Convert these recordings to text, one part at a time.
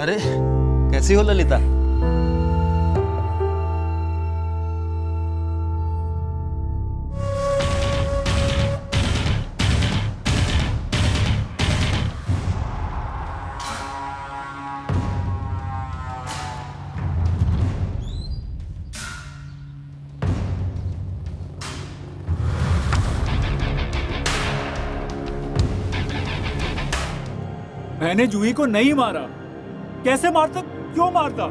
अरे कैसी हो ललिता? मैंने जूही को नहीं मारा। कैसे मारता, क्यों मारता?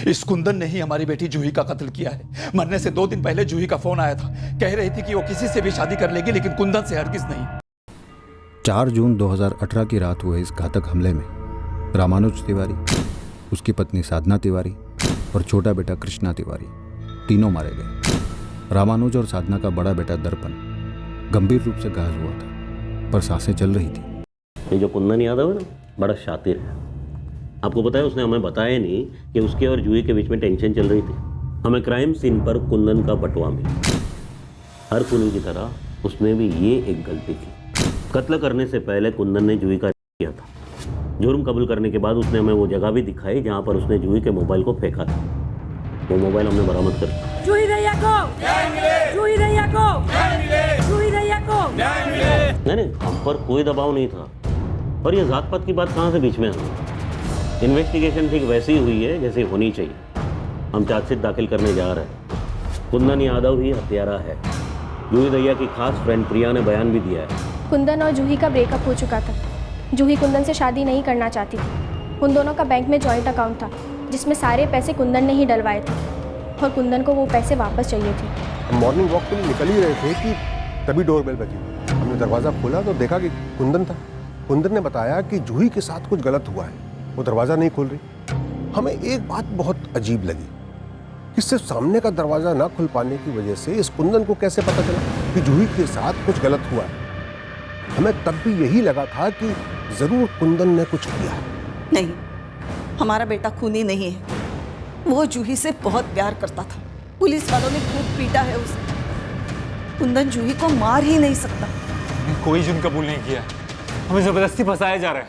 इस कुंदन ने ही हमारी बेटी जूही का कत्ल किया है। मरने से 2 दिन पहले जूही का फोन आया था, कह रही थी कि वो किसी से भी शादी कर लेगी लेकिन कुंदन से हरगिज नहीं। 4 जून 2018 की रात हुए इस घातक हमले में रामानुज तिवारी, उसकी पत्नी साधना तिवारी और छोटा बेटा कृष्णा तिवारी तीनों मारे गए। रामानुज और साधना का बड़ा बेटा दर्पण गंभीर रूप से घायल हुआ था, पर सांसें चल रही थी। ये जो कुंदन यादव है ना, बड़ा शातिर है। आपको पता है, उसने हमें बताया नहीं कि उसके और जूही के बीच में टेंशन चल रही थी। हमें क्राइम सीन पर कुंदन का बटुआ मिला। हर खूनी की तरह उसने भी ये एक गलती की। कत्ल करने से पहले कुंदन ने जूही का किया था। जुर्म कबूल करने के बाद उसने हमें वो जगह भी दिखाई जहाँ पर उसने जूही के मोबाइल को फेंका था। वो मोबाइल हमने बरामद कर दिया। जूही रैया को न्याय मिले, जूही रैया को न्याय मिले, जूही रैया को न्याय मिले। नहीं, हम पर कोई दबाव नहीं था। और ये जात पात की बात कहाँ से बीच में आ गई? इन्वेस्टिगेशन ठीक वैसी ही हुई है जैसे होनी चाहिए। हम चार्जशीट दाखिल करने जा रहे हैं। कुंदन यादव ही हत्यारा है। जूही रैया की खास फ्रेंड प्रिया ने बयान भी दिया है। कुंदन और जूही का ब्रेकअप हो चुका था। जूही कुंदन से शादी नहीं करना चाहती थी। उन दोनों का बैंक में जॉइंट अकाउंट था जिसमें सारे पैसे कुंदन ने ही डलवाए थे और कुंदन को वो पैसे वापस चाहिए थे। हम मॉर्निंग वॉक के लिए निकल ही रहे थे कि तभी डोरबेल बजी। हमने दरवाज़ा खोला तो देखा कि कुंदन था। कुंदन ने बताया कि जूही के साथ कुछ गलत हुआ है, वो दरवाज़ा नहीं खोल रही। हमें एक बात बहुत अजीब लगी कि सिर्फ सामने का दरवाज़ा ना खुल पाने की वजह से इस कुंदन को कैसे पता चला कि जूही के साथ कुछ गलत हुआ है। हमें तब भी यही लगा था कि ज़रूर कुंदन ने कुछ किया है। नहीं, हमारा बेटा खूनी नहीं है। वो जूही से बहुत प्यार करता था। पुलिस वालों ने खूब पीटा है उसे। कुंदन जूही को मार ही नहीं सकता। कोई जुर्म कबूल नहीं किया, हमें जबरदस्ती फंसाया जा रहा है।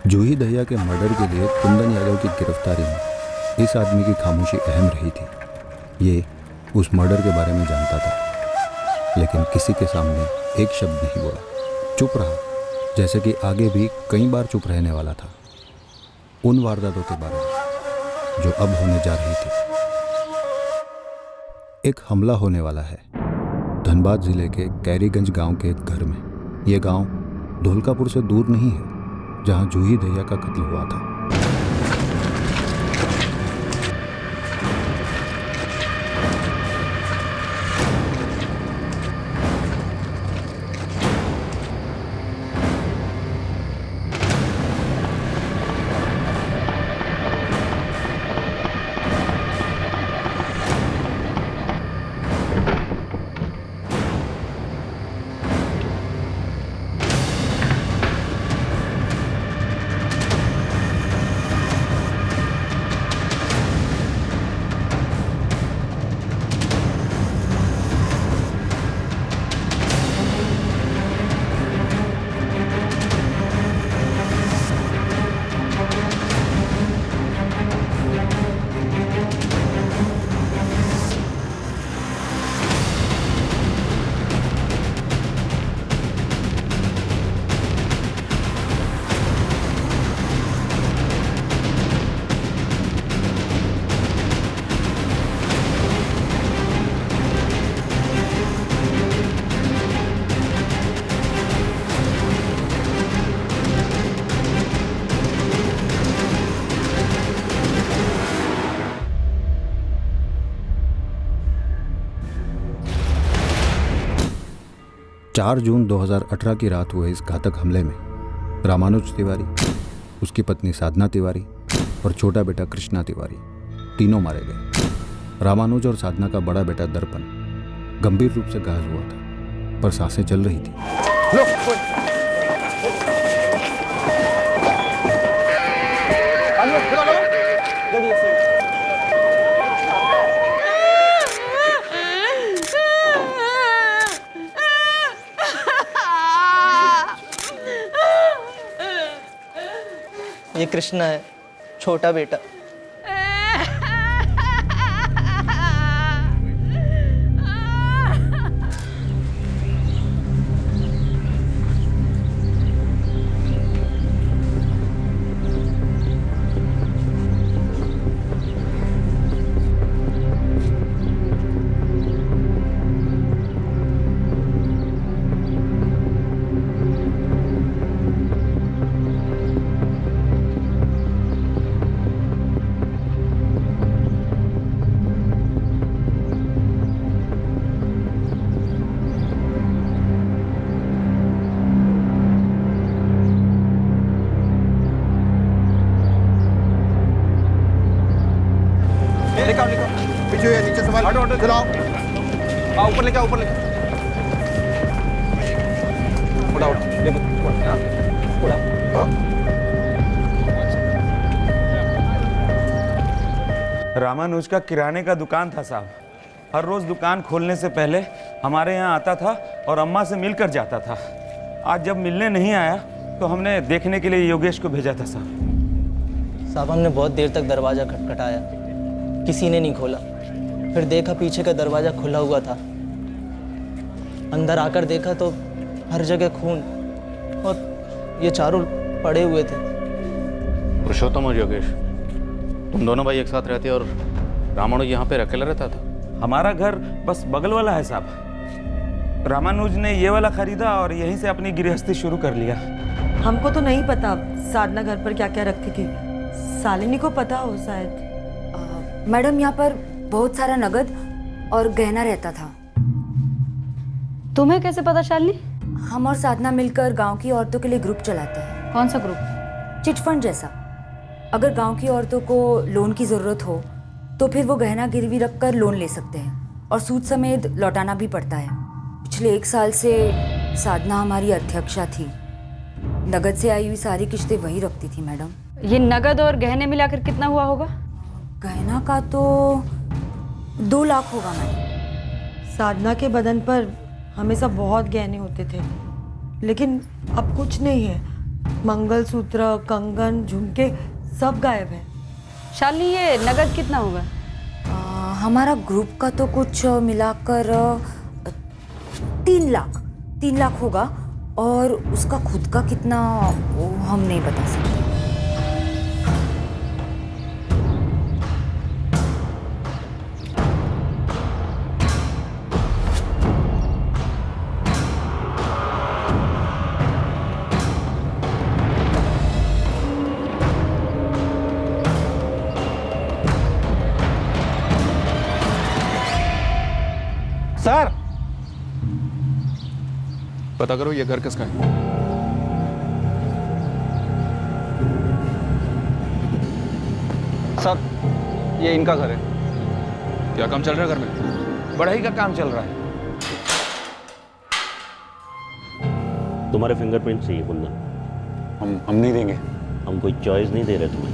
जूही दहिया के मर्डर के लिए कुंदन यादव की गिरफ्तारी में इस आदमी की खामोशी अहम रही थी। ये उस मर्डर के बारे में जानता था, लेकिन किसी के सामने एक शब्द नहीं बोला। चुप रहा, जैसे कि आगे भी कई बार चुप रहने वाला था उन वारदातों के बारे में जो अब होने जा रही थी। एक हमला होने वाला है धनबाद जिले के कैरीगंज गांव के एक घर में। यह गांव धोलकापुर से दूर नहीं है जहां जूही दहिया का कत्ल हुआ था। चार जून 2018 की रात हुए इस घातक हमले में रामानुज तिवारी, उसकी पत्नी साधना तिवारी और छोटा बेटा कृष्णा तिवारी तीनों मारे गए। रामानुज और साधना का बड़ा बेटा दर्पण गंभीर रूप से घायल हुआ था, पर सांसें चल रही थी। ये कृष्णा है, छोटा बेटा। पीछे नीचे संभाल, चलाओ, ऊपर लेके आओ, ऊपर लेके रामानुज का किराने का दुकान था साहब। हर रोज दुकान खोलने से पहले हमारे यहाँ आता था और अम्मा से मिलकर जाता था। आज जब मिलने नहीं आया तो हमने देखने के लिए योगेश को भेजा था साहब। हमने बहुत देर तक दरवाज़ा खटखटाया, किसी ने नहीं खोला। फिर देखा पीछे का दरवाज़ा खुला हुआ था। अंदर आकर देखा तो हर जगह खून और ये चारों पड़े हुए थे। पुरुषोत्तम और योगेश, तुम दोनों भाई एक साथ रहते और रामानुज यहाँ पे अकेला रहता था? हमारा घर बस बगल वाला है साहब। रामानुज ने ये वाला खरीदा और यहीं से अपनी गृहस्थी शुरू कर लिया। हमको तो नहीं पता साधना घर पर क्या क्या रखती थी, शालिनी को पता हो शायद। मैडम, यहाँ पर बहुत सारा नगद और गहना रहता था। तुम्हें कैसे पता शालिनी? हम और साधना मिलकर गांव की औरतों के लिए ग्रुप चलाते हैं। कौन सा ग्रुप? चिट फंड जैसा। अगर गांव की औरतों को लोन की ज़रूरत हो तो फिर वो गहना गिरवी रखकर लोन ले सकते हैं और सूद समेत लौटाना भी पड़ता है। पिछले 1 साल से साधना हमारी अध्यक्षा थी। नगद से आई हुई सारी किश्तें वही रखती थी मैडम। ये नगद और गहने मिलाकर कितना हुआ होगा? गहना का तो 2 लाख होगा मैडम। साधना के बदन पर हमेशा बहुत गहने होते थे, लेकिन अब कुछ नहीं है। मंगलसूत्र, कंगन, झुमके सब गायब है। शालिनी, ये नगद कितना होगा? हमारा ग्रुप का तो कुछ मिलाकर 3 लाख होगा और उसका खुद का कितना वो हम नहीं बता सकते। सर, पता करो ये घर किसका है। सर, ये इनका घर है। क्या काम चल रहा है घर में? बढ़ई का काम चल रहा है। तुम्हारे फिंगरप्रिंट चाहिए कुंदन। हम नहीं देंगे। हम कोई चॉइस नहीं दे रहे तुम्हें,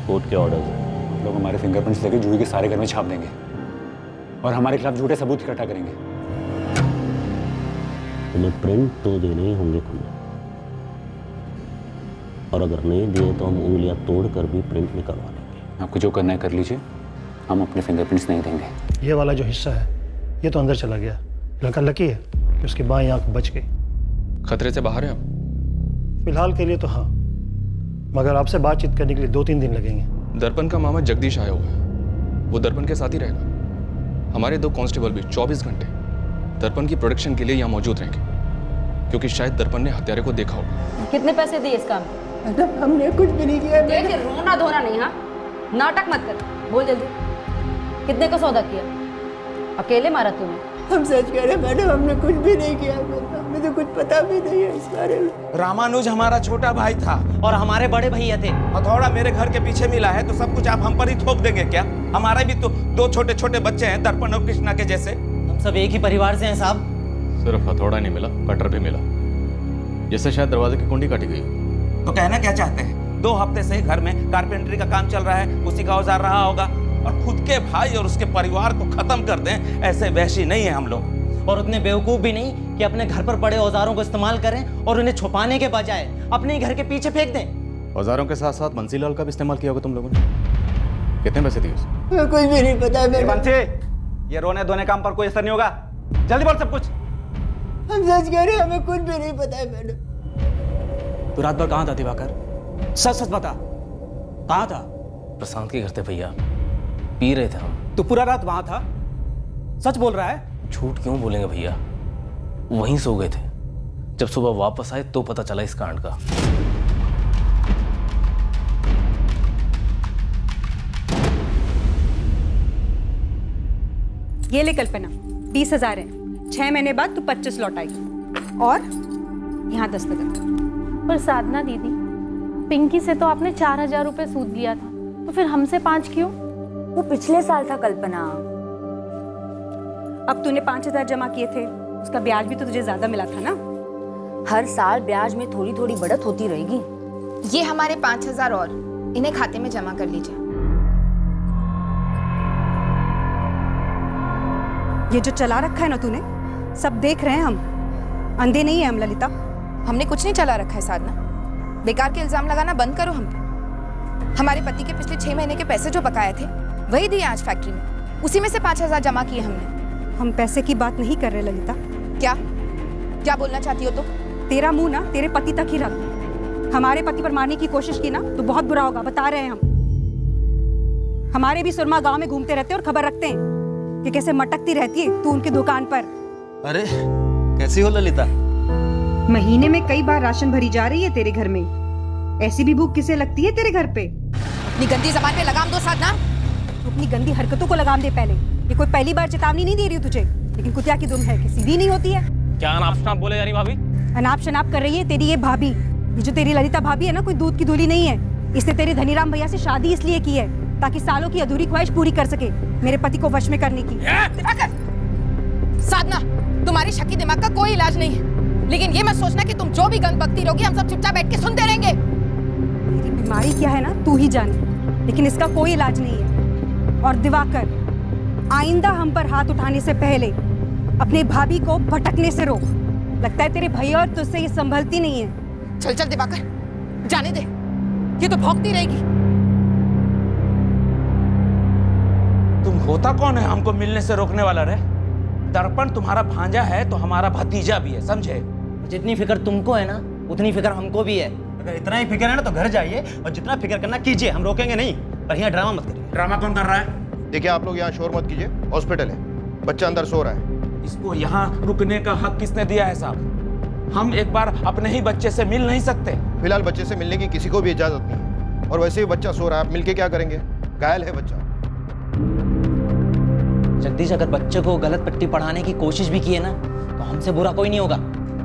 कोर्ट के ऑर्डर्स हैं। लोग हमारे फिंगरप्रिंट्स लेके जूही के सारे घर में छाप देंगे और हमारे खिलाफ झूठे सबूत इकट्ठा करेंगे। तुम्हें प्रिंट तो देने ही होंगे कुंदन, और अगर नहीं दिए तो हम उंगलियां तोड़कर भी प्रिंट निकलवा लेंगे। आपको जो करना है कर लीजिए, हम अपने फिंगरप्रिंट्स नहीं देंगे। ये वाला जो हिस्सा है ये तो अंदर चला गया। लड़का लकी है कि उसकी बाएं आंख बच गई। खतरे से बाहर है आप? फिलहाल के लिए तो हाँ, मगर आपसे बातचीत करने के लिए 2-3 दिन लगेंगे। दर्पण का मामा जगदीश आया हुआ है, वो दर्पण के साथ ही रहेगा। हमारे 2 कांस्टेबल भी 24 घंटे दर्पण की प्रोटेक्शन के लिए यहाँ मौजूद रहेंगे, क्योंकि शायद दर्पण ने हत्यारे को देखा होगा। कितने पैसे दिए इस काम के? मैडम, हमने कुछ भी नहीं किया। देख, रोना धोना नहीं, हाँ? नाटक मत कर, बोल जल्दी। कितने का सौदा किया? अकेले मारा तुम्हें? हम सच कह रहे मैडम, हमने कुछ भी नहीं किया। हमें तो कुछ पता भी नहीं है इस बारे में। रामानुज हमारा छोटा भाई था और हमारे बड़े भैया थे। हथौड़ा मेरे घर के पीछे मिला है तो सब कुछ आप हम पर ही थोप देंगे क्या? हमारे भी तो 2 छोटे छोटे बच्चे हैं, दर्पण और कृष्णा के जैसे। हम सब एक ही परिवार से हैं साहब। सिर्फ हथौड़ा नहीं मिला, कटर भी मिला, जिससे शायद दरवाजे की कुंडी काटी गई। तो कहना क्या चाहते हैं? 2 हफ्ते से घर में कारपेंटरी का काम चल रहा है, उसी का औजार रहा होगा, और खुद के भाई और उसके परिवार को खत्म कर दें, ऐसे वैशी नहीं है हम लोग। और उतने बेवकूफ़ भी नहीं कि अपने घर पर पड़े औजारों को इस्तेमाल करें और उन्हें छुपाने के बजाय अपने ही घर के पीछे फेंक दें। औजारों के साथ साथ बंसीलाल का भी इस्तेमाल किया होगा तुम लोगों ने। कितने पैसे दिए उसे? कुछ भी नहीं पता है मैडम। बंसी, ये रोने धोने काम पर कोई असर नहीं होगा। जल्दी बोल सब कुछ। हम सच कह रहे हैं, हमें कुछ भी नहीं पता है मैडम। तू रात भर कहाँ था दिवाकर? सच सच बता, कहाँ था? प्रशांत के घर थे भैया, पी रहे थे हम। तू पूरा रात वहां था? सच बोल रहा है? झूठ क्यों बोलेंगे भैया, वहीं सो गए थे। जब सुबह वापस आए तो पता चला इस कांड का। ये ले कल्पना, 20,000 है। 6 महीने बाद तू 25 लौटाएगी। और यहाँ दस्तखत। पर साधना दीदी, पिंकी से तो आपने 4,000 रुपए सूद लिया था, तो फिर हमसे 5 क्यों? वो पिछले साल था कल्पना। अब तूने 5,000 जमा किए थे, उसका ब्याज भी तो तुझे ज्यादा मिला था ना। हर साल ब्याज में थोड़ी थोड़ी बढ़त होती रहेगी। ये हमारे 5,000 और इन्हें खाते में जमा कर लीजिए। ये जो चला रखा है ना तूने, सब देख रहे हैं हम। अंधे नहीं है हम ललिता। हमने कुछ नहीं चला रखा है साधना, बेकार के इल्जाम लगाना बंद करो हम पे। हमारे पति के पिछले 6 महीने के पैसे जो बकाए थे वही दिए आज फैक्ट्री में, उसी में से 5,000 जमा किए हमने। हम पैसे की बात नहीं कर रहे ललिता। क्या क्या बोलना चाहती हो तुम? तेरा मुंह ना तेरे पति तक ही रख। हमारे पति पर मारने की कोशिश की ना तो बहुत बुरा होगा, बता रहे हैं हम। हमारे भी सुरमा गांव में घूमते रहते और खबर रखते हैं कि कैसे मटकती रहती है तू उनकी दुकान पर। अरे कैसी हो ललिता? महीने में कई बार राशन भरी जा रही है तेरे घर में। ऐसी भी भूख किसे लगती है तेरे घर पे? अपनी गंदी ज़बान पे लगाम दो साधना। तू अपनी गंदी हरकतों को लगाम दे पहले। ये कोई पहली बार चेतावनी नहीं दे रही हूँ तुझे, लेकिन कुतिया की दुम है कि सीधी नहीं होती है। क्या अनाप शनाप बोले जा रही भाभी? अनाप शनाप कर रही है तेरी ये भाभी। ये जो तेरी ललिता भाभी है ना, कोई दूध की धूली नहीं है। इसने तेरे धनीराम भैया से शादी इसलिए की है ताकि सालों की अधूरी ख्वाहिश पूरी कर सके, मेरे पति को वश में करने की। साधना, तुम्हारी शक्की दिमाग का कोई इलाज नहीं है, लेकिन ये मत सोचना कि तुम जो भी गंद बकती रहोगी हम सब चुपचाप बैठ के सुनते रहेंगे। मेरी बीमारी क्या है ना तू ही जाने, लेकिन इसका कोई इलाज नहीं है। और दिवाकर, आइंदा हम पर हाथ उठाने से पहले अपने भाभी को भटकने से रोक। लगता है तेरे भैया और तुझसे ये संभलती नहीं है। चल चल दिवाकर, जाने दे, ये तो भौंकती रहेगी। तुम होता कौन है हमको मिलने से रोकने वाला रे? दर्पण तुम्हारा भांजा है तो हमारा भतीजा भी है, समझे? जितनी फिक्र तुमको है ना उतनी फिक्र हमको भी है। अगर इतना ही फिक्र है ना तो घर जाइए और जितना फिक्र करना कीजिए, हम रोकेंगे नहीं। पर यहाँ ड्रामा मत करिए। ड्रामा कौन कर रहा है? देखिए आप लोग यहाँ शोर मत कीजिए, हॉस्पिटल है, बच्चा अंदर सो रहा है। इसको यहाँ रुकने का हक किसने दिया है साहब? हम एक बार अपने ही बच्चे से मिल नहीं सकते? फिलहाल बच्चे से मिलने की किसी को भी इजाजत नहीं है, और वैसे भी बच्चा सो रहा है, आप मिलके क्या करेंगे? घायल है बच्चा। जगदीश, अगर बच्चे को गलत पट्टी पढ़ाने की कोशिश भी की है ना तो हमसे बुरा कोई नहीं होगा।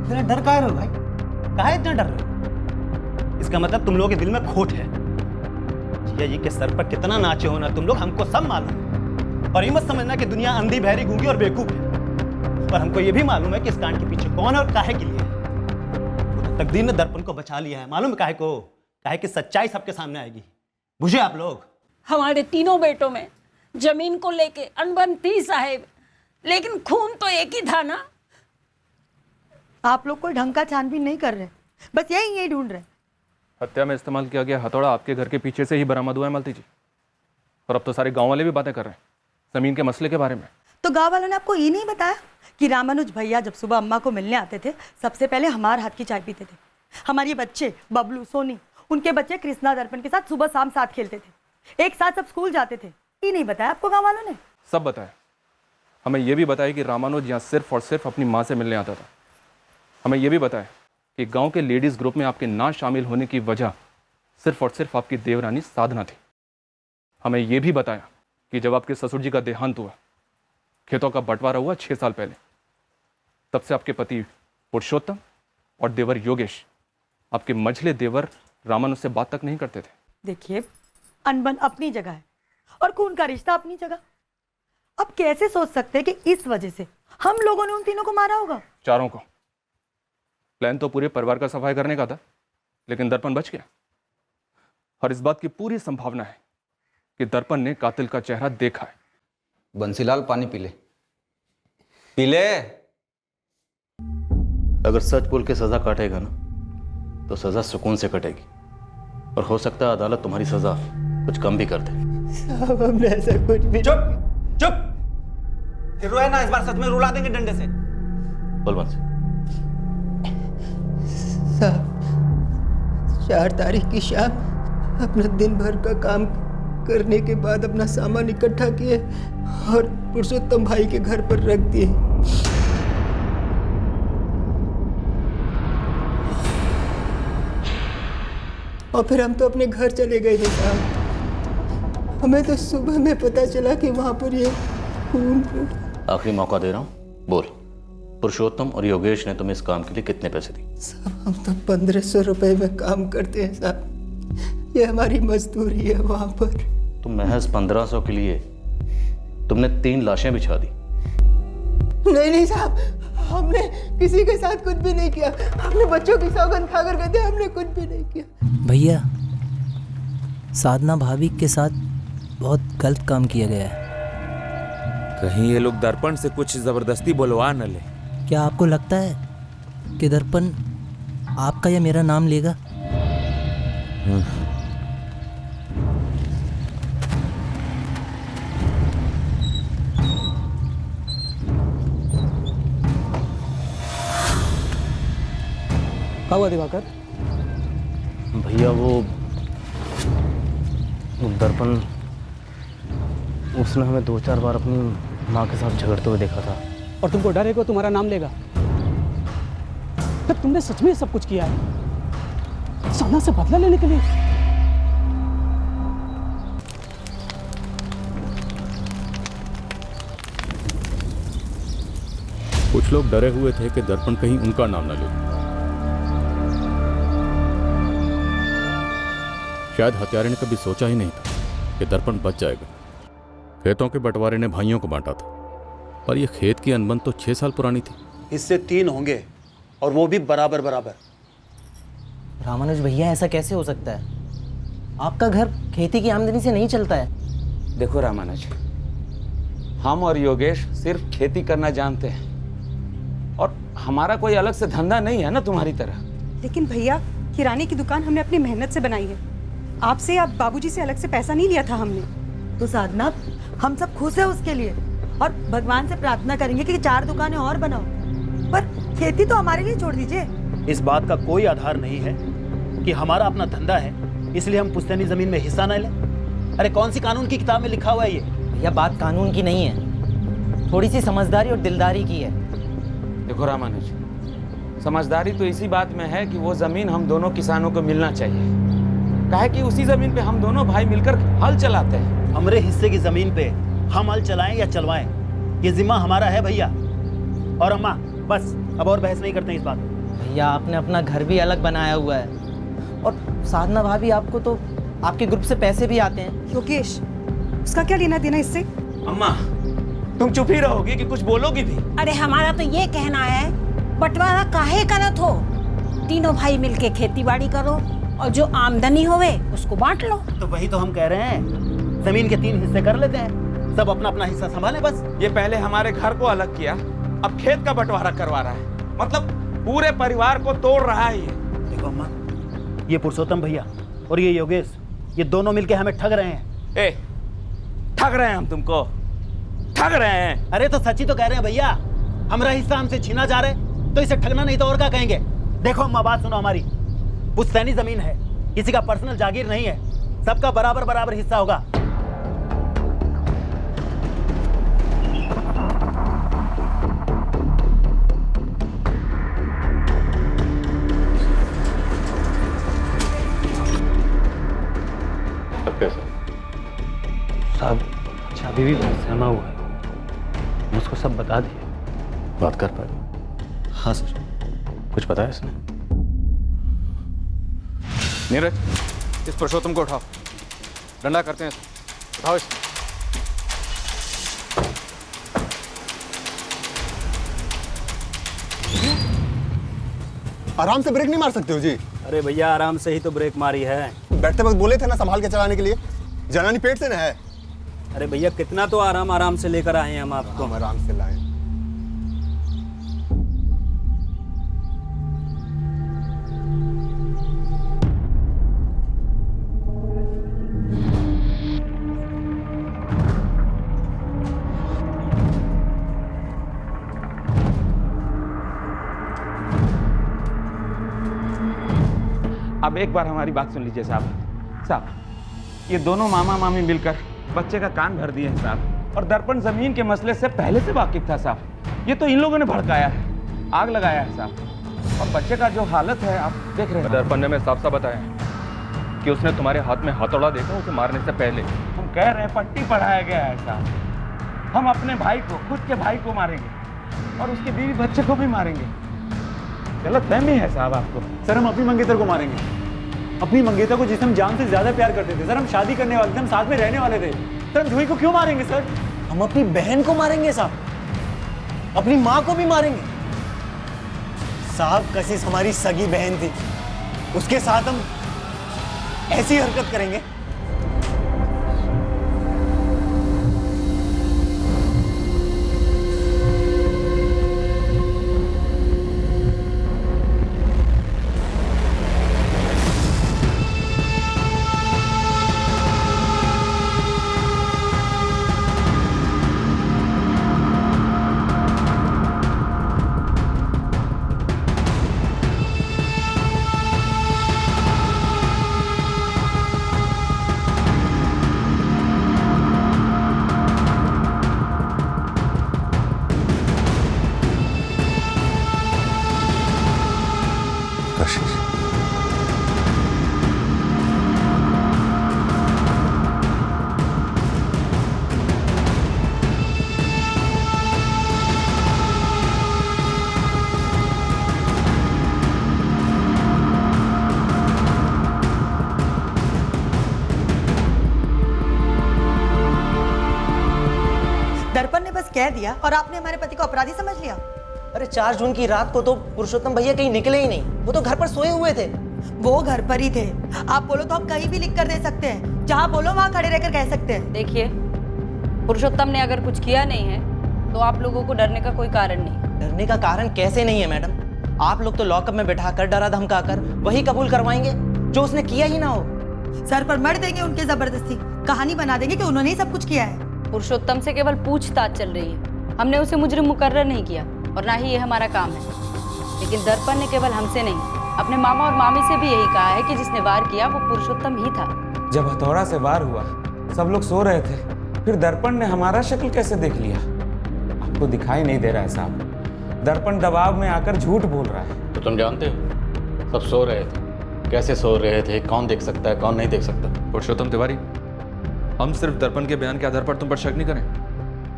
फिर डर काहे रहे हो भाई? काहे इतना डर रहे हो? इसका मतलब तुम लोगों के दिल में खोट है। जिया जी के सर पर कितना नाचे हो ना तुम लोग, हमको सब मालूम है। और ये मत समझना कि दुनिया अंधी, बहरी, गूंगी और बेवकूफ है। पर हमको ये भी मालूम है कि इस कांड के पीछे कौन है और काहे के लिए। तो तकदीर ने दर्पण को बचा लिया है। मालूम है काहे को? काहे कि सच्चाई सबके सामने आएगी। बुझे आप लोग? हमारे तीनों बेटों में जमीन को लेके अनबन थी साहेब, लेकिन खून तो एक ही था ना। आप लोग कोई ढंग का छानबीन नहीं कर रहे, बस यही ढूंढ रहे। हत्या में इस्तेमाल किया गया हथौड़ा आपके घर के पीछे से ही बरामद हुआ है मालती जी, और अब तो सारे गांव वाले भी बातें कर रहे हैं जमीन के मसले के बारे में। तो गांव वालों ने आपको ये नहीं बताया कि रामानुज भैया जब सुबह अम्मा को मिलने आते थे सबसे पहले हमारे हाथ की चाय पीते थे। हमारे बच्चे बबलू, सोनी, उनके बच्चे कृष्णा दर्पण के साथ सुबह शाम साथ खेलते थे, एक साथ सब स्कूल जाते थे। ये नहीं बताया आपको गांव वालों ने? सब बताया। हमें यह भी बताया कि रामानुज यहाँ सिर्फ और सिर्फ अपनी माँ से मिलने आता था। हमें यह भी बताया कि गांव के लेडीज़ ग्रुप में आपके ना शामिल होने की वजह सिर्फ और सिर्फ आपकी देवरानी साधना थी। हमें यह भी बताया कि जब आपके ससुर जी का देहांत हुआ, खेतों का बंटवारा हुआ 6 साल पहले, तब से आपके पति पुरुषोत्तम और देवर योगेश आपके मझले देवर रामानुज से बात तक नहीं करते थे। देखिए, अनबन अपनी जगह है और खून का रिश्ता अपनी जगह। अब कैसे सोच सकते हैं कि इस वजह से हम लोगों ने उन तीनों को मारा होगा? चारों को। प्लान तो पूरे परिवार का सफाई करने का था, लेकिन दर्पण बच गया। और इस बात की पूरी संभावना है कि दर्पण ने कातिल का चेहरा देखा है। बंसीलाल, पानी पी ले। पी ले। अगर सच बोल के सजा काटेगा ना तो सजा सुकून से कटेगी, और हो सकता है अदालत तुम्हारी सजा कुछ कम भी कर दे। साहब हमने ऐसा कुछ भी। चुप चुप, फिर रोए ना, इस बार सच में रुला देंगे डंडे से। बलवंत, साहब 4 तारीख की शाम अपना दिन भर का काम करने के बाद अपना सामान इकट्ठा किए और पुरुषोत्तम भाई के घर पर रख दिए। और फिर हम तो अपने घर चले गए थे साहब। हमें तो सुबह में पता चला कि वहां पर ये खून। आखिरी मौका दे रहा हूँ, बोल पुरुषोत्तम और योगेश ने तुम्हें इस काम के लिए कितने पैसे दिए? साहब हम तो 1500 रुपए में काम करते हैं साहब, ये हमारी मजदूरी है वहां पर। तुम महज 1500 के लिए तुमने 3 लाशें बिछा दी। नहीं साहब, हमने किसी के साथ कुछ भी नहीं किया। हमने बच्चों की सौगंध खाकर गए थे, हमने कुछ भी नहीं किया। भैया, साधना भाभी के साथ बहुत गलत काम किया गया है। कहीं ये लोग दर्पण से कुछ जबरदस्ती बुलवा न ले। क्या आपको लगता है कि दर्पण आपका या मेरा नाम लेगा? क्या हुआ दिवाकर? भैया वो दर्पण, उसने हमें 2-4 बार अपनी माँ के साथ झगड़ते हुए देखा था। और तुमको डर है कि तुम्हारा नाम लेगा? तब तुमने सच में सब कुछ किया है साधना से बदला लेने के लिए? कुछ लोग डरे हुए थे कि दर्पण कहीं उनका नाम न ले। शायद हत्यारे ने कभी सोचा ही नहीं था कि दर्पण बच जाएगा। खेतों के बंटवारे ने भाइयों को बांटा था, पर यह खेत की अनबन तो 6 साल पुरानी थी। इससे 3 होंगे और वो भी बराबर बराबर। रामानुज भैया, ऐसा कैसे हो सकता है? आपका घर खेती की आमदनी से नहीं चलता है। देखो रामानुज, हम और योगेश सिर्फ खेती करना जानते हैं और हमारा कोई अलग से धंधा नहीं है ना तुम्हारी तरह। लेकिन भैया, किराने की दुकान हमने अपनी मेहनत से बनाई है। आपसे या बाबूजी से अलग से पैसा नहीं लिया था हमने। तो साधना, हम सब खुश है उसके लिए और भगवान से प्रार्थना करेंगे कि 4 दुकानें और बनाओ, पर खेती तो हमारे लिए छोड़ दीजिए। इस बात का कोई आधार नहीं है कि हमारा अपना धंधा है इसलिए हम पुश्तैनी जमीन में हिस्सा न लें। अरे कौन सी कानून की किताब में लिखा हुआ है ये? भैया, बात कानून की नहीं है, थोड़ी सी समझदारी और दिलदारी की है। देखो रामानुज, समझदारी तो इसी बात में है कि वो जमीन हम दोनों किसानों को मिलना चाहिए। काहे कि उसी जमीन पे हम दोनों भाई मिलकर हल चलाते हैं। हमरे हिस्से की जमीन पे हम हल चलाएं या चलवाएं, ये जिम्मा हमारा है भैया। और अम्मा, बस अब और बहस नहीं करते इस बात। भैया, आपने अपना घर भी अलग बनाया हुआ है और साधना भाभी, आपको तो आपके ग्रुप से पैसे भी आते हैं। योगेश, उसका क्या लेना देना इससे? अम्मा, तुम चुप ही रहोगी कि कुछ बोलोगी भी? अरे हमारा तो ये कहना है, बंटवारा काहे करत हो? तीनों भाई मिलके खेती बाड़ी करो और जो आमदनी होवे उसको बांट लो। तो वही तो हम कह रहे हैं, जमीन के 3 हिस्से कर लेते हैं, सब अपना अपना हिस्सा संभालें बस। ये पहले हमारे घर को अलग किया, अब खेत का बंटवारा करवा रहा है, मतलब पूरे परिवार को तोड़ रहा है ये। देखो अम्मा, ये पुरुषोत्तम भैया और ये योगेश, ये दोनों मिलके हमें ठग रहे हैं। ए, ठग रहे हैं हम तुमको? ठग रहे हैं? अरे तो सच्ची तो कह रहे हैं भैया, हमारा हिस्सा हमसे छीना जा रहे, तो इसे ठगना नहीं तो और क्या कहेंगे? देखो अम्मा, बात सुनो हमारी, पुश्तैनी जमीन है, किसी का पर्सनल जागीर नहीं है, सबका बराबर बराबर हिस्सा होगा। साहब, अभी भी बहुत सहमा हुआ है, उसको सब बता दिए। बात कर पाए? हाँ सर। कुछ बताया इसने? नीरज, इस पुरुषोत्तम को उठाओ, डंडा करते हैं। उठाओ इस। आराम से ब्रेक नहीं मार सकते हो जी? अरे भैया, आराम से ही तो ब्रेक मारी है। बैठते वक्त बोले थे ना संभाल के चलाने के लिए, जनानी पेट से न है। अरे भैया, कितना तो आराम से लेकर आए हैं हम आपको। हम आराम से लाए। आप एक बार हमारी बात सुन लीजिए साहब। साहब, ये दोनों मामा मामी मिलकर बच्चे का कान भर दिए हैं साहब, और दर्पण जमीन के मसले से पहले से वाकिफ था साहब। ये तो इन लोगों ने भड़काया है, आग लगाया है साहब, और बच्चे का जो हालत है आप देख रहे हैं। दर्पण ने मैं साफ साफ बताया कि उसने तुम्हारे हाथ में हथौड़ा देखा उसे मारने से पहले। हम कह रहे हैं पट्टी पढ़ाया गया है साहब। हम अपने भाई को, खुद के भाई को मारेंगे और उसके बीवी बच्चे को भी मारेंगे। गलत फहमी है साहब आपको। सर हम अपनी मंगेतर को मारेंगे, अपनी मंगेतर को जिसे हम जान से ज्यादा प्यार करते थे। सर हम शादी करने वाले थे, हम साथ में रहने वाले थे। सर हम जूही को क्यों मारेंगे सर? हम अपनी बहन को मारेंगे साहब, अपनी माँ को भी मारेंगे साहब। कशिश हमारी सगी बहन थी, उसके साथ हम ऐसी हरकत करेंगे? दर्पण ने बस कह दिया और आपने हमारे पति को अपराधी समझ लिया। अरे 4 जून की रात को तो पुरुषोत्तम भैया कहीं निकले ही नहीं, वो तो घर पर सोए हुए थे। वो घर पर ही थे। आप बोलो तो हम कहीं भी लिख कर दे सकते हैं, जहाँ बोलो वहाँ खड़े रहकर कह सकते हैं। देखिए, पुरुषोत्तम ने अगर कुछ किया नहीं है तो आप लोगों को डरने का कोई कारण नहीं। डरने का कारण कैसे नहीं है मैडम? आप लोग तो लॉकअप में बैठाकर डरा धमकाकर वही कबूल करवाएंगे जो उसने किया ही ना हो। सर पर मर देंगे उनके जबरदस्ती, कहानी बना देंगे कि उन्होंने ही सब कुछ किया है। पुरुषोत्तम से केवल पूछताछ चल रही है, हमने उसे मुजरिम मुकर्रर नहीं किया और ना ही ये हमारा काम है। लेकिन दर्पण ने केवल हमसे नहीं, अपने मामा और मामी से भी यही कहा है कि जिसने वार किया वो पुरुषोत्तम ही था। जब हथौड़ा से वार हुआ सब लोग सो रहे थे, फिर दर्पण ने हमारा शक्ल कैसे देख लिया? आपको दिखाई नहीं दे रहा है साहब, दर्पण दबाव में आकर झूठ बोल रहा है। तो तुम जानते हो सब सो रहे थे, कैसे सो रहे थे, कौन देख सकता है कौन नहीं देख सकता? पुरुषोत्तम तिवारी, हम सिर्फ दर्पण के बयान के आधार पर तुम पर शक नहीं करें,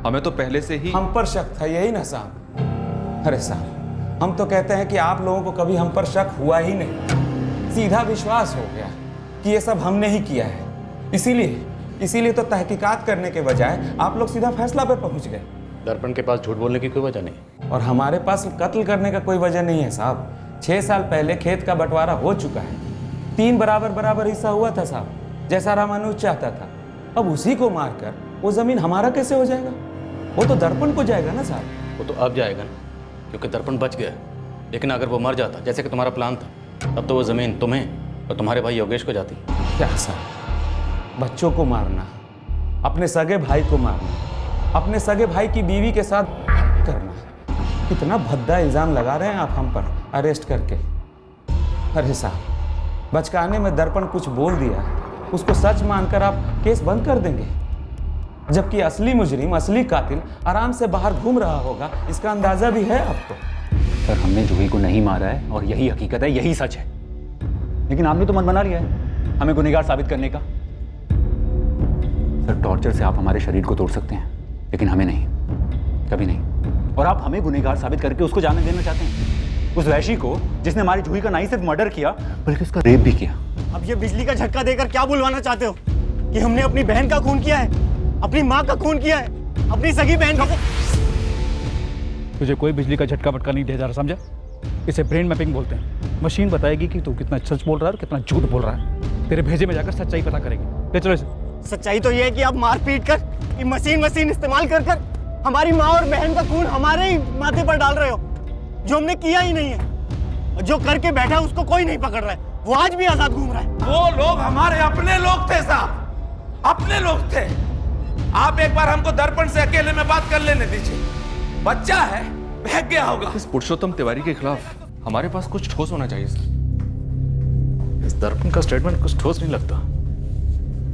हमें तो पहले से ही हम पर शक था, यही ना साहब? अरे साहब, हम तो कहते हैं कि आप लोगों को कभी हम पर शक हुआ ही नहीं, सीधा विश्वास हो गया कि ये सब हमने ही किया है। इसीलिए तो तहकीकात करने के बजाय आप लोग सीधा फैसला पर पहुंच गए। दर्पण के पास झूठ बोलने की कोई वजह नहीं, और हमारे पास कत्ल करने का कोई वजह नहीं है साहब। 6 साल पहले खेत का बंटवारा हो चुका है, 3 बराबर हिस्सा हुआ था साहब, जैसा रामानुज चाहता था। अब उसी को मारकर वो जमीन हमारा कैसे हो जाएगा? वो तो दर्पण को जाएगा ना साहब। वो तो अब जाएगा ना, क्योंकि दर्पण बच गया। लेकिन अगर वो मर जाता जैसे कि तुम्हारा प्लान था, तब तो वो जमीन तुम्हें और तुम्हारे भाई योगेश को जाती। क्या साहब, बच्चों को मारना, अपने सगे भाई को मारना, अपने सगे भाई की बीवी के साथ करना, कितना भद्दा इल्जाम लगा रहे हैं आप हम पर अरेस्ट करके। अरे साहब, बचकाने में दर्पण कुछ बोल दिया, उसको सच मानकर आप केस बंद कर देंगे, जबकि असली मुजरिम, असली कातिल आराम से बाहर घूम रहा होगा, इसका अंदाजा भी है आपको? सर, हमने जूही को नहीं मारा है और यही हकीकत है, यही सच है। लेकिन आपने तो मन बना लिया है हमें गुनहगार साबित करने का। सर, टॉर्चर से आप हमारे शरीर को तोड़ सकते हैं, लेकिन हमें नहीं, कभी नहीं। और आप हमें गुनहगार साबित करके उसको जाने देना चाहते हैं, उस वैशी को जिसने हमारी जूही का नहीं सिर्फ मर्डर किया बल्कि उसका रेप भी किया। अब ये बिजली का झटका देकर क्या बुलवाना चाहते हो कि हमने अपनी बहन का खून किया है, अपनी माँ का खून किया है, अपनी सगी बहन का? तुझे कोई बिजली का झटका फटका नहीं दे जा रहा, समझा? इसे ब्रेन मैपिंग बोलते हैं। मशीन बताएगी कि तू कितना सच बोल रहा है और कितना झूठ बोल रहा है। तेरे भेजे में जाकर सच्चाई पता करेगी। ले चलो इसे। सच्चाई तो ये है कि आप मार पीट कर, ये मशीन इस्तेमाल कर हमारी माँ और बहन का खून हमारे ही माथे पर डाल रहे हो, जो हमने किया ही नहीं है। और जो करके बैठा है उसको कोई नहीं पकड़ रहा है, वो आज भी आजाद घूम रहा है। वो लोग हमारे अपने लोग थे साहब, अपने लोग थे। आप एक बार हमको दर्पण से अकेले में बात कर लेने दीजिए, बच्चा है, बहक गया होगा। इस पुरुषोत्तम तिवारी के खिलाफ हमारे पास कुछ ठोस होना चाहिए सर। इस दर्पण का स्टेटमेंट कुछ ठोस नहीं लगता।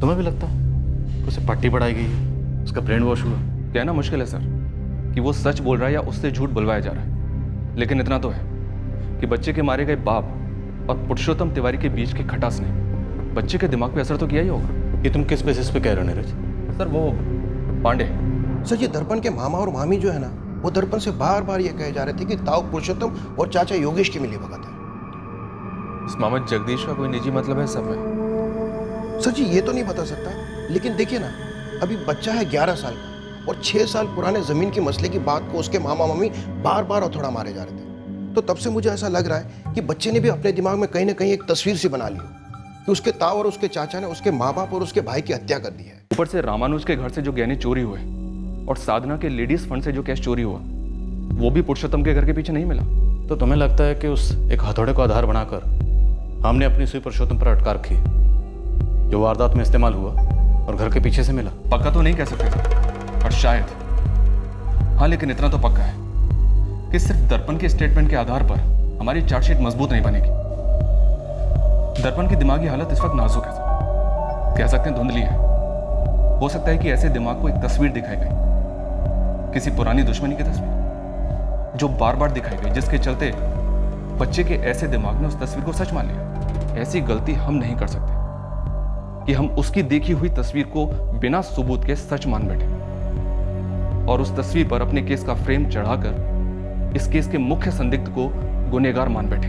तुम्हें भी लगता है उसे पट्टी पढ़ाई गई है, उसका ब्रेन वॉश हुआ? कहना मुश्किल है सर कि वो सच बोल रहा है या उससे झूठ बुलवाया जा रहा है, लेकिन इतना तो है कि बच्चे के मारे गए बाप और पुरुषोत्तम तिवारी के बीच की खटास ने बच्चे के दिमाग पे असर तो किया ही होगा। ये तुम किस बेसिस पे कह रहे हो नीरज? सर वो पांडे सर, ये दर्पण के मामा और मामी जो है ना, वो दर्पण से बार बार ये कहे जा रहे थे कि ताऊ पुरुषोत्तम और चाचा योगेश की मिली भगत है। इस मामा जगदीश का कोई निजी मतलब है सब में? सर जी ये तो नहीं बता सकता, लेकिन देखिए ना, अभी बच्चा है 11 साल का और 6 साल पुराने जमीन के मसले की बात को उसके मामा मम्मी बार बार हथौड़ा मारे जा रहे थे। तो तब से मुझे ऐसा लग रहा है कि बच्चे ने भी अपने दिमाग में कहीं ना कहीं एक तस्वीर सी बना ली कि उसके ताऊ और उसके चाचा ने उसके माँ बाप और उसके भाई की हत्या कर दी है। ऊपर से रामानुज के घर से जो गहने चोरी हुए और साधना के लेडीज फंड से जो कैश चोरी हुआ वो भी पुरुषोत्तम के घर के पीछे नहीं मिला। तो तुम्हें लगता है कि उस एक हथौड़े को आधार बनाकर हमने अपनी सुई पुरुषोत्तम पर अटका रखी जो वारदात में इस्तेमाल हुआ और घर के पीछे से मिला? पक्का तो नहीं कह सकते पर शायद हाँ, लेकिन इतना तो पक्का है कि सिर्फ दर्पण के स्टेटमेंट के आधार पर हमारी चार्जशीट मजबूत नहीं बनेगी। दर्पण की दिमागी हालत इस वक्त नाजुक है, कह सकते हैं धुंधली है। हो सकता है कि ऐसे दिमाग को एक तस्वीर दिखाई गई, किसी पुरानी दुश्मनी की तस्वीर जो बार बार दिखाई गई, जिसके चलते बच्चे के ऐसे दिमाग ने उस तस्वीर को सच मान लिया। ऐसी गलती हम नहीं कर सकते कि हम उसकी देखी हुई तस्वीर को बिना सबूत के सच मान बैठे और उस तस्वीर पर अपने केस का फ्रेम चढ़ाकर इस केस के मुख्य संदिग्ध को गुनहगार मान बैठे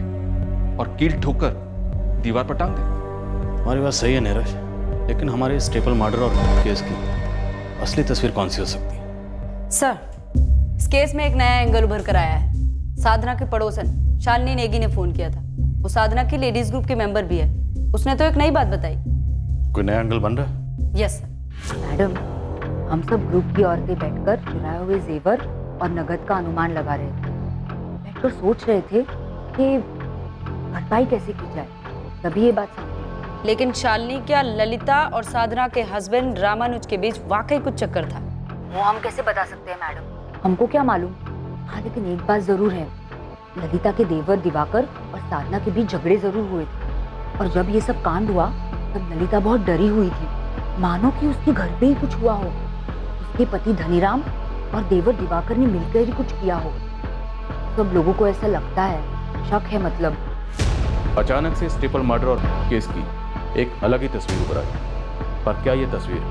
और कील ठोकर दीवार पर टांग दे। हमारी बात सही है नीरज, लेकिन हमारे स्टेपल मर्डर और केस की असली तस्वीर कौन सी हो सकती है? सर, इस केस में एक नया एंगल उभर कर आया है। साधना के पड़ोसन शालिनी नेगी ने फोन किया था। वो साधना की लेडीज ग्रुप की मेंबर भी है। उसने तो एक नई बात बताई। कोई नया एंगल बन रहा है? Yes sir. मैडम, हम सब ग्रुप की औरतें बैठकर चुराए हुए जेवर और नगद का अनुमान लगा रहे थे। बैठकर सोच रहे थे कि भरपाई कैसे की जाए, तभी ये बात समझी। लेकिन शालिनी क्या ललिता और साधना के हस्बैंड रामानुज के बीच वाकई कुछ चक्कर था? वो हम कैसे बता सकते हैं मैडम, हमको क्या मालूम। हाँ, लेकिन एक बात जरूर है, ललिता के देवर दिवाकर और साधना के बीच झगड़े जरूर हुए थे। और जब ये सब कांड हुआ तब ललिता बहुत डरी हुई थी, मानो कि उसके घर पे ही कुछ हुआ हो। उसके पति धनीराम और देवर दिवाकर ने मिलकर ही कुछ किया हो। सब लोगों को ऐसा लगता है, शक है मतलब। अचानक से स्टेपल मर्डर और केस की एक अलग ही तस्वीर उभर आई, पर क्या ये तस्वीर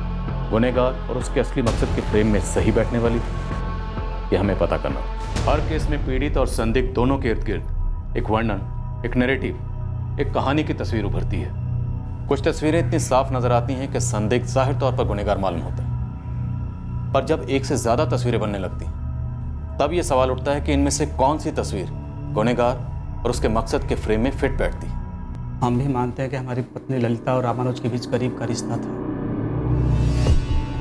गुनहगार और उसके असली मकसद के फ्रेम में सही बैठने वाली थी, ये हमें पता करना। हर केस में पीड़ित और संदिग्ध दोनों के इर्द गिर्द एक वर्णन, एक नैरेटिव, एक कहानी की तस्वीर उभरती है। कुछ तस्वीरें इतनी साफ नजर आती हैं कि संदिग्ध जाहिर तौर पर गुनहगार मालूम होता है, पर जब एक से ज्यादा तस्वीरें बनने लगती तब यह सवाल उठता है कि इनमें से कौन सी तस्वीर गुनहगार और उसके मकसद के फ्रेम में फिट बैठती। हम भी मानते हैं कि हमारी पत्नी ललिता और रामानुज के बीच करीब का रिश्ता था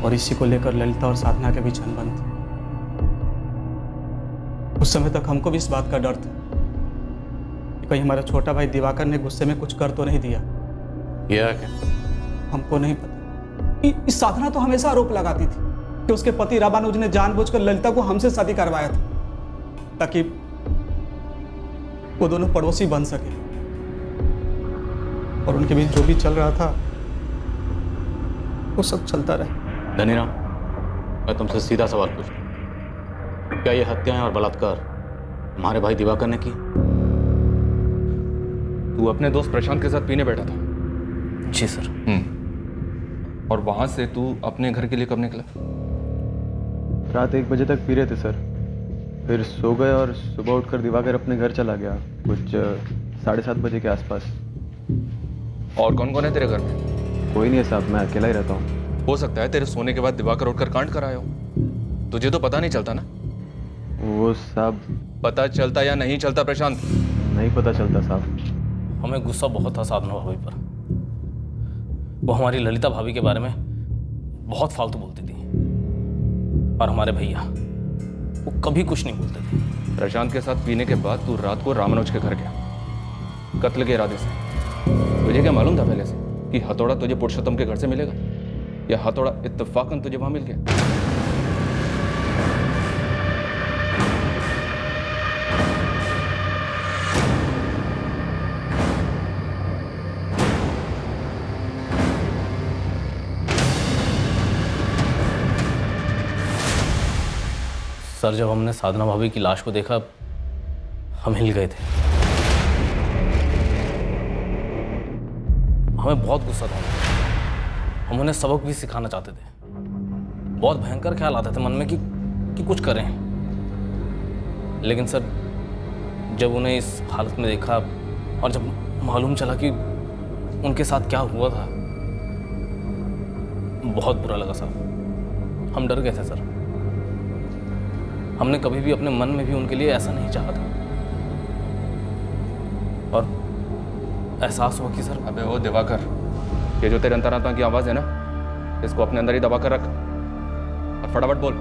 और इसी को लेकर ललिता और साधना के बीच अनबन थी। उस समय तक हमको भी इस बात का डर था कि कहीं हमारा छोटा भाई दिवाकर ने गुस्से में कुछ कर तो नहीं दिया। यह क्या? हमको नहीं पता। इस साधना तो हमेशा आरोप लगाती थी कि उसके पति रामानुज ने जानबूझकर ललिता को हमसे शादी करवाया था ताकि वो दोनों पड़ोसी बन सके, और उनके बीच जो भी चल रहा था वो सब चलता रहा। धनीराम, मैं तुमसे सीधा सवाल पूछूं, क्या ये हत्याएं और बलात्कार हमारे भाई दिवाकर ने की? तू अपने दोस्त प्रशांत के साथ पीने बैठा था? जी सर। और वहां से तू अपने घर के लिए कब निकला? रात 1 बजे तक पी रहे थे सर, फिर सो गए और सुबह उठकर दिवाकर अपने घर चला गया कुछ 7:30 बजे के आसपास। और कौन कौन है तेरे घर में? कोई नहीं है साहब, मैं अकेला ही रहता हूँ। हो सकता है तेरे सोने के बाद दिवाकर उठकर कांड कराया हो, तुझे तो पता नहीं चलता ना? वो साहब पता चलता या नहीं चलता प्रशांत? नहीं पता चलता साहब। हमें गुस्सा बहुत था साधना भाभी पर। वो हमारी ललिता भाभी के बारे में बहुत फालतू बोलती थी, और हमारे भैया वो कभी कुछ नहीं बोलते थे। प्रशांत के साथ पीने के बाद तू रात को रामानुज के घर गया कत्ल के इरादे से। तुझे क्या मालूम था पहले से कि हथौड़ा तुझे पुरुषोत्तम के घर से मिलेगा, या हथौड़ा इत्तेफाकन तुझे वहां मिल गया? सर जब हमने साधना भाभी की लाश को देखा हम हिल गए थे। हमें बहुत गुस्सा था। हम उन्हें सबक भी सिखाना चाहते थे। बहुत भयंकर ख्याल आते थे मन में कि कुछ करें, लेकिन सर जब उन्हें इस हालत में देखा और जब मालूम चला कि उनके साथ क्या हुआ था, बहुत बुरा लगा सर। हम डर गए थे सर। हमने कभी भी अपने मन में भी उनके लिए ऐसा नहीं चाहा था। और एहसास हुआ कि सर अबे ओ दिवाकर, ये जो तेरे अंतरात्मा की आवाज़ है ना, इसको अपने अंदर ही दबा कर रख और फटाफट बोल,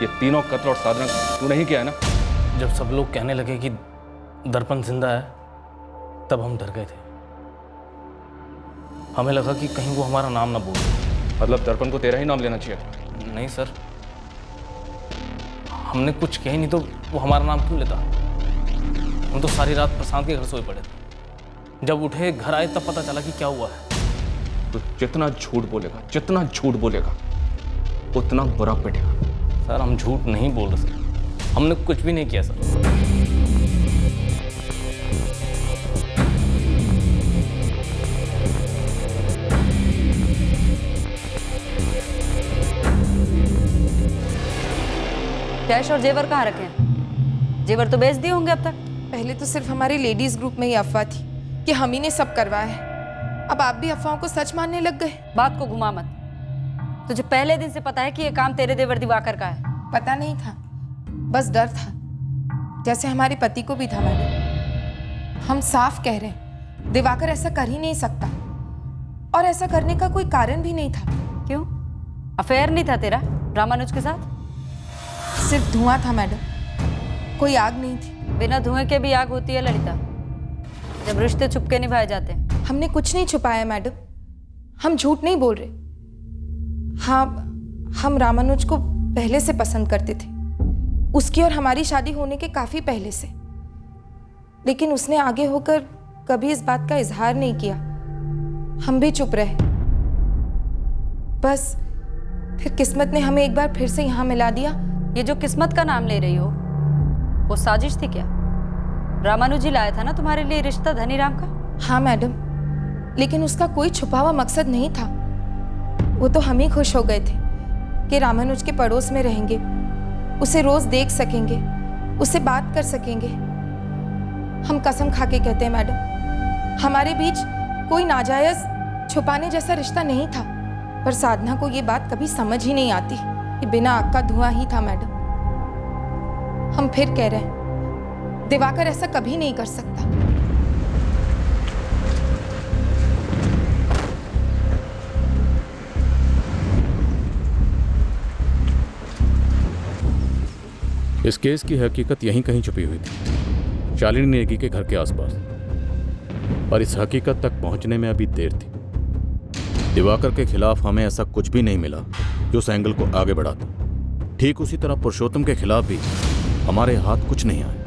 ये तीनों कत्ल और साधना तूने ही किया है ना? जब सब लोग कहने लगे कि दर्पण जिंदा है तब हम डर गए थे। हमें लगा कि कहीं वो हमारा नाम ना बोले। मतलब दर्पण को तेरा ही नाम लेना चाहिए? नहीं सर, हमने कुछ कही नहीं तो वो हमारा नाम क्यों लेता? हम तो सारी रात प्रशांत के घर सोए पड़े थे। जब उठे घर आए तब पता चला कि क्या हुआ है। तो जितना झूठ बोलेगा उतना बुरा पिटेगा। सर हम झूठ नहीं बोल रहे सर, हमने कुछ भी नहीं किया सर। कैश और जेवर कहाँ रखे हैं? जेवर तो बेच दिए होंगे अब तक। पहले तो सिर्फ हमारे लेडीज ग्रुप में ही अफवाह थी कि हम ही ने सब करवाया है। अब आप भी अफवाहों को सच मानने लग गए। बात को घुमा मत। तुझे पहले दिन से पता है कि ये काम तेरे देवर दिवाकर का है? पता नहीं था, बस डर था, जैसे हमारे पति को भी था मैडम। हम साफ कह रहे हैं, दिवाकर ऐसा कर ही नहीं सकता और ऐसा करने का कोई कारण भी नहीं था। क्यों? अफेयर नहीं था तेरा रामानुज के साथ? सिर्फ धुआं था मैडम, कोई आग नहीं थी। बिना धुएं के भी आग होती है ललिता, जब रिश्ते छुपके निभाए जाते हैं। हमने कुछ नहीं छुपाया मैडम, हम झूठ नहीं बोल रहे। हाँ, हम रामानुज को पहले से पसंद करते थे, उसकी और हमारी शादी होने के काफी पहले से। लेकिन उसने आगे होकर कभी इस बात का इजहार नहीं किया। हम भी चुप रहे। बस फिर किस्मत ने हमें एक बार फिर से यहाँ मिला दिया। ये जो किस्मत का नाम ले रही हो, वो साजिश थी क्या? रामानुज ही लाया था ना तुम्हारे लिए रिश्ता धनीराम का? हाँ मैडम, लेकिन उसका कोई छुपा हुआ मकसद नहीं था। वो तो हम ही खुश हो गए थे कि रामानुज के पड़ोस में रहेंगे, उसे रोज देख सकेंगे, उससे बात कर सकेंगे। हम कसम खा के कहते हैं मैडम, हमारे बीच कोई नाजायज छुपाने जैसा रिश्ता नहीं था। पर साधना को ये बात कभी समझ ही नहीं आती कि बिना आग का धुआं ही था मैडम। हम फिर कह रहे हैं, दिवाकर ऐसा कभी नहीं कर सकता। इस केस की हकीकत यहीं कहीं छुपी हुई थी, शालिनी नेगी के घर के आसपास। और इस हकीकत तक पहुंचने में अभी देर थी। दिवाकर के खिलाफ हमें ऐसा कुछ भी नहीं मिला जो उस एंगल को आगे बढ़ाता। ठीक उसी तरह पुरुषोत्तम के खिलाफ भी हमारे हाथ कुछ नहीं आए।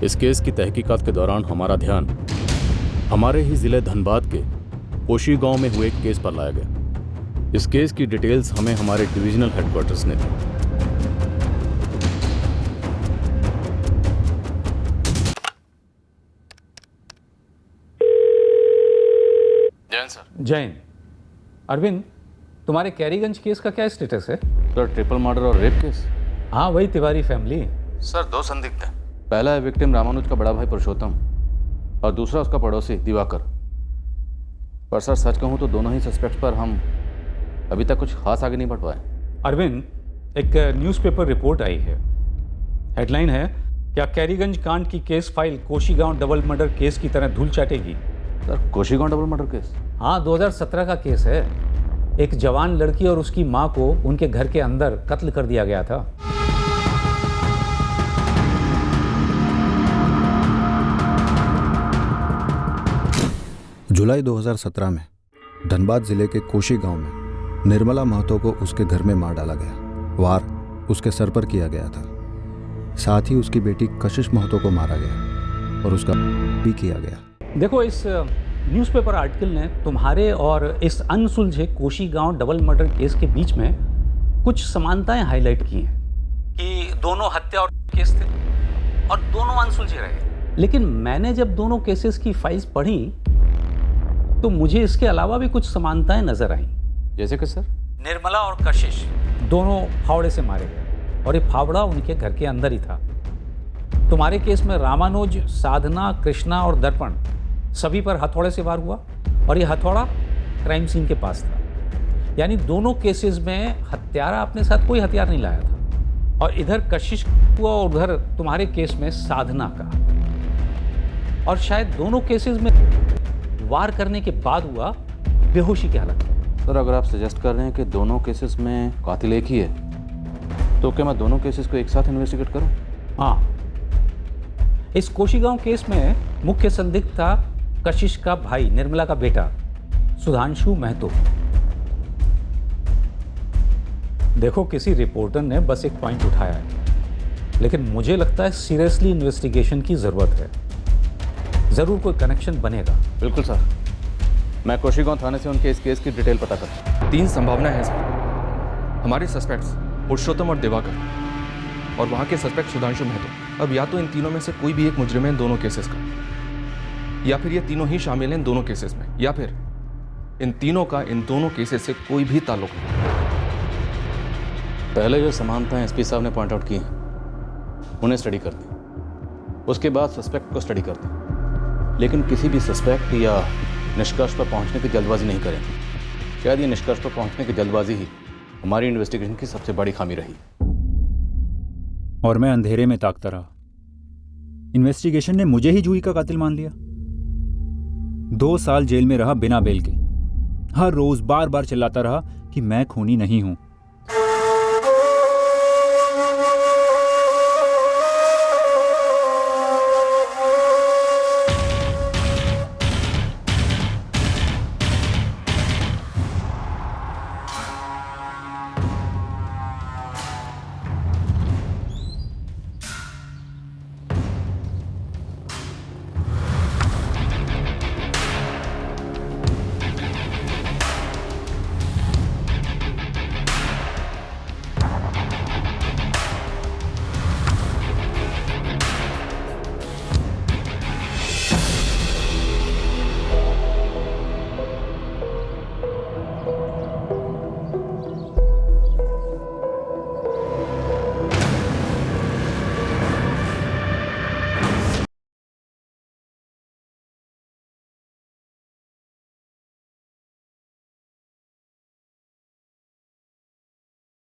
इस केस की तहकीकात के दौरान हमारा ध्यान हमारे ही जिले धनबाद के कोशी गांव में हुए एक केस पर लाया गया। इस केस की डिटेल्स हमें हमारे डिविजनल हेडक्वार्टर्स ने दी। जैन सर। जैन। अरविंद, तुम्हारे कैरीगंज केस का क्या स्टेटस है? सर ट्रिपल मर्डर और रेप केस। हाँ, वही तिवारी फैमिली। सर 2 संदिग्ध हैं। पहला है विक्टिम रामानुज का बड़ा भाई पुरुषोत्तम और दूसरा उसका पड़ोसी दिवाकर। पर सर सच कहूँ तो दोनों ही सस्पेक्ट्स पर हम अभी तक कुछ खास आगे नहीं बढ़ पाए। अरविंद, एक न्यूज़पेपर रिपोर्ट आई है। हेडलाइन है, क्या कैरीगंज कांड की case file Koshigaon double murder case की तरह धूल चाटेगी? Sir Koshigaon double murder case? हाँ, 2017 का केस है। एक जवान लड़की और उसकी मां को उनके घर के अंदर कत्ल कर दिया गया था। जुलाई 2017 में धनबाद जिले के कोशी गांव में निर्मला महतो को उसके घर में मार डाला गया। वार उसके सर पर किया गया था। साथ ही उसकी बेटी कशिश महतो को मारा गया और उसका भी किया गया। देखो, इस न्यूज़पेपर आर्टिकल ने तुम्हारे और इस अनसुलझे कोशी गांव डबल मर्डर केस के बीच में कुछ समानताएं हाईलाइट की हैं कि दोनों हत्या और केस थे और दोनों अनसुलझे रहे। लेकिन मैंने जब दोनों केसेस की फाइल्स पढ़ी तो मुझे इसके अलावा भी कुछ समानताएं नजर आईं। जैसे कि सर? निर्मला और कशिश दोनों फावड़े से मारे गए और ये फावड़ा उनके घर के अंदर ही था। तुम्हारे केस में रामानुज, साधना, कृष्णा और दर्पण सभी पर हथौड़े से वार हुआ और ये हथौड़ा क्राइम सीन के पास था। यानी दोनों केसेस में हत्यारा अपने साथ कोई हथियार नहीं लाया था। और इधर कशिश हुआ और उधर तुम्हारे केस में साधना का। और शायद दोनों केसेस में वार करने के बाद हुआ बेहोशी की हालत में। सर, अगर आप सजेस्ट कर रहे हैं कि दोनों केसेस में कातिल एक ही है तो क्या मैं दोनों केसेस को एक साथ इन्वेस्टिगेट करूं? हाँ, इस कोशीगांव केस में मुख्य संदिग्ध था कशिश का भाई, निर्मला का बेटा सुधांशु महतो। देखो, किसी रिपोर्टर ने बस एक पॉइंट उठाया है, लेकिन मुझे लगता है सीरियसली इन्वेस्टिगेशन की जरूरत है। जरूर कोई कनेक्शन बनेगा। बिल्कुल सर, मैं कोशीगांव थाने से उनके इस केस की डिटेल पता कर। 3 संभावनाएं हैं सर। हमारे सस्पेक्ट्स पुरुषोत्तम और दिवाकर और वहाँ के सस्पेक्ट सुधांशु महतो। अब या तो इन तीनों में से कोई भी एक मुजरिम है इन दोनों केसेस का, या फिर ये तीनों ही शामिल हैं इन दोनों केसेस में, या फिर इन तीनों का इन दोनों केसेस से कोई भी ताल्लुक नहीं। पहले जो समानताएं एसपी साहब ने पॉइंट आउट की हैं उन्हें स्टडी करते हैं, उसके बाद सस्पेक्ट को स्टडी करते हैं, लेकिन किसी भी सस्पेक्ट या निष्कर्ष पर पहुंचने की जल्दबाजी नहीं करें। शायद ये निष्कर्ष पर पहुंचने की जल्दबाजी ही हमारी इन्वेस्टिगेशन की सबसे बड़ी खामी रही। और मैं अंधेरे में ताकता रहा। इन्वेस्टिगेशन ने मुझे ही जूही का कातिल मान लिया। 2 साल जेल में रहा बिना बेल के। हर रोज बार बार चिल्लाता रहा कि मैं खूनी नहीं हूं,